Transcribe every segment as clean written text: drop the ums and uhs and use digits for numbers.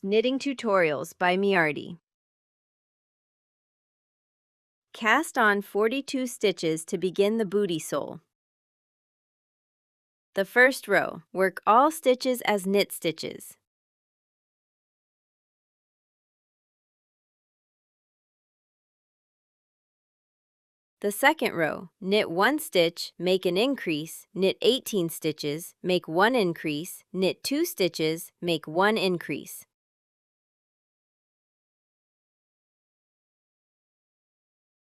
Knitting Tutorials by Miarti. Cast on 42 stitches to begin the bootie sole. The first row, work all stitches as knit stitches. The second row, knit 1 stitch, make an increase, knit 18 stitches, make 1 increase, knit 2 stitches, make 1 increase.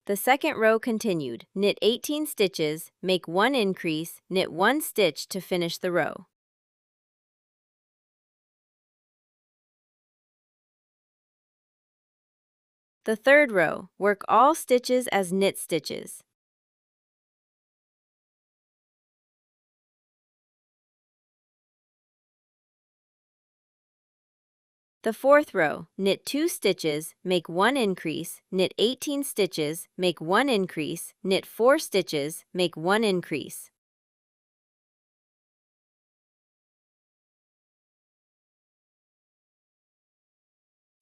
The second row continued, knit 18 stitches, make 1 increase, knit 1 stitch to finish the row. The third row, work all stitches as knit stitches. The fourth row, knit 2 stitches, make 1 increase, knit 18 stitches, make 1 increase, knit 4 stitches, make 1 increase.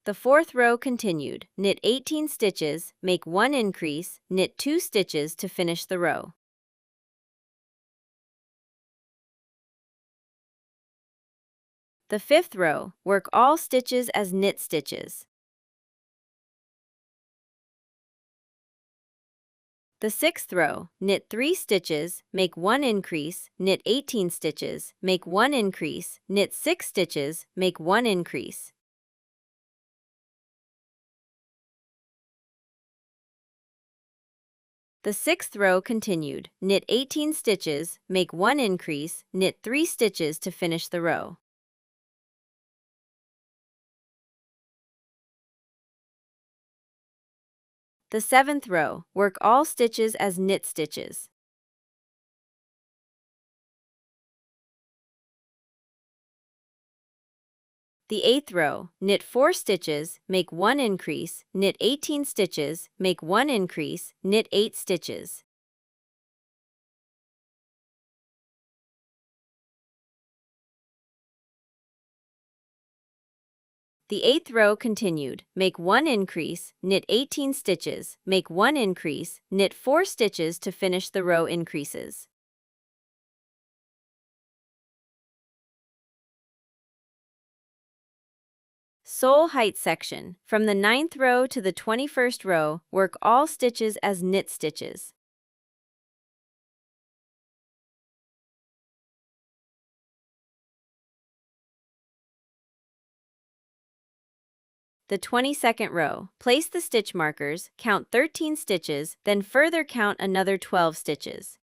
The fourth row continued, knit 18 stitches, make 1 increase, knit 2 stitches to finish the row. The fifth row, work all stitches as knit stitches. The sixth row, knit 3 stitches, make 1 increase, knit 18 stitches, make 1 increase, knit 6 stitches, make 1 increase. The sixth row continued, knit 18 stitches, make 1 increase, knit 3 stitches to finish the row. The seventh row, work all stitches as knit stitches. The eighth row, knit 4 stitches, make 1 increase, knit 18 stitches, make 1 increase, knit 8 stitches. The eighth row continued, make 1 increase, knit 18 stitches, make 1 increase, knit 4 stitches to finish the row increases. Sole height section. From the 9th row to the 21st row, work all stitches as knit stitches. The 22nd row, place the stitch markers, count 13 stitches, then further count another 12 stitches.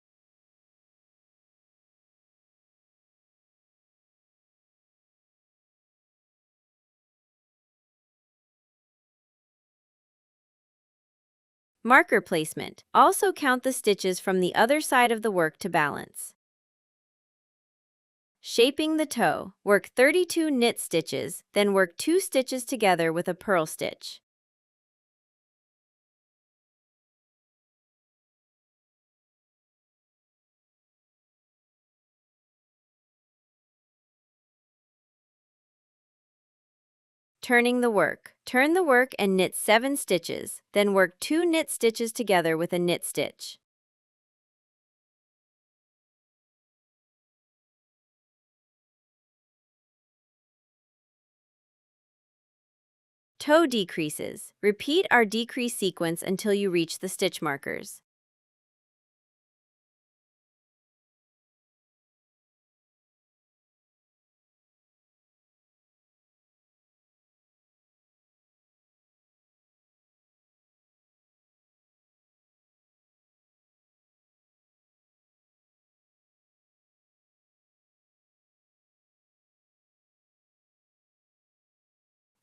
Marker placement. Also count the stitches from the other side of the work to balance. Shaping the toe. Work 32 knit stitches, then work 2 stitches together with a purl stitch. Turning the work. Turn the work and knit 7 stitches, then work 2 knit stitches together with a knit stitch. Toe decreases. Repeat our decrease sequence until you reach the stitch markers.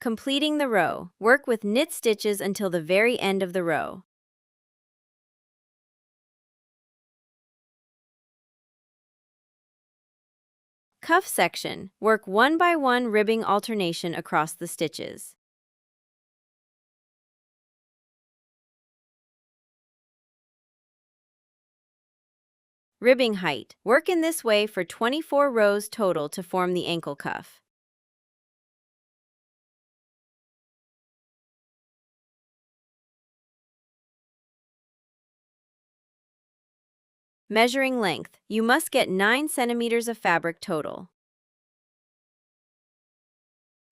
Completing the row. Work with knit stitches until the very end of the row. Cuff section. Work 1 by 1 ribbing alternation across the stitches. Ribbing height. Work in this way for 24 rows total to form the ankle cuff. Measuring length. You must get 9 centimeters of fabric total.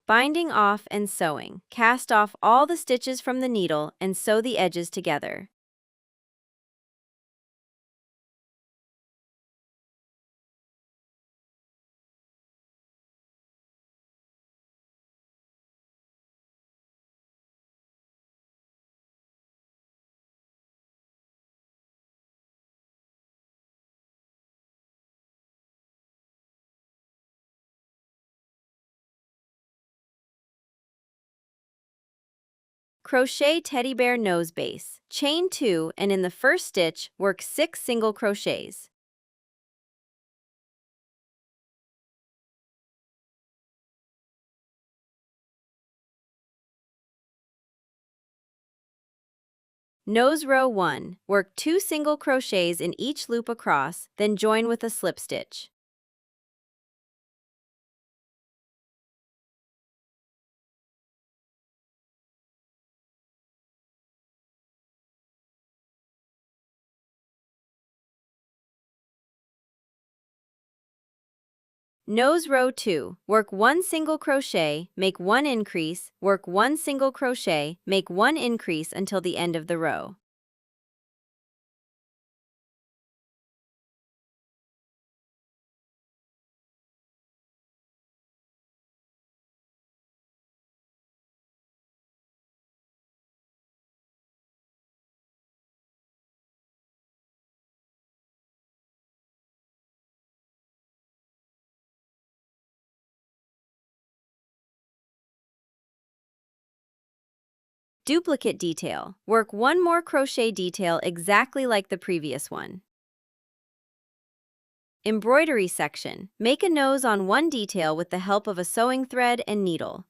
Binding off and sewing. Cast off all the stitches from the needle and sew the edges together. Crochet teddy bear nose base. Chain 2 and in the first stitch, work 6 single crochets. Nose row 1. Work 2 single crochets in each loop across, then join with a slip stitch. Nose row 2. Work 1 single crochet, make 1 increase, work 1 single crochet, make 1 increase until the end of the row. Duplicate detail. Work 1 more crochet detail exactly like the previous one. Embroidery section. Make a nose on one detail with the help of a sewing thread and needle.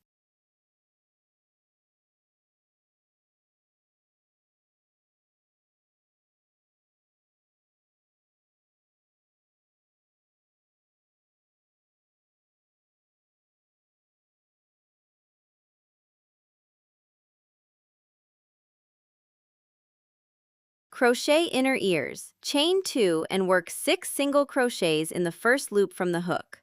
Crochet inner ears. Chain 2 and work 6 single crochets in the first loop from the hook.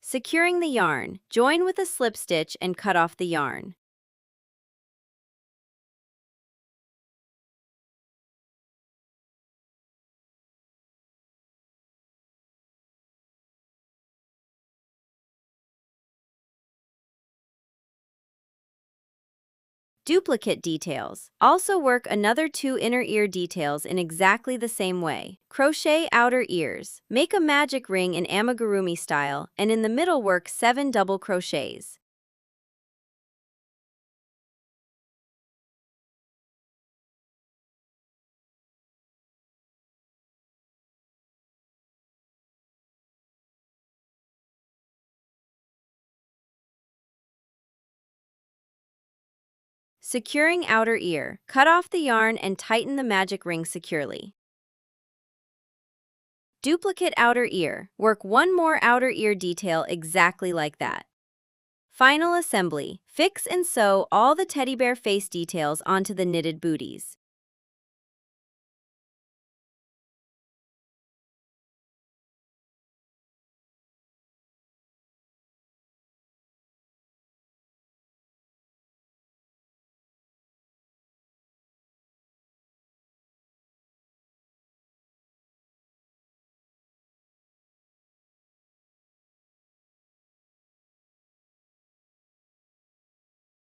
Securing the yarn, join with a slip stitch and cut off the yarn. Duplicate details. Also work another 2 inner ear details in exactly the same way. Crochet outer ears. Make a magic ring in amigurumi style and in the middle work 7 double crochets. Securing outer ear. Cut off the yarn and tighten the magic ring securely. Duplicate outer ear. Work 1 more outer ear detail exactly like that. Final assembly. Fix and sew all the teddy bear face details onto the knitted booties.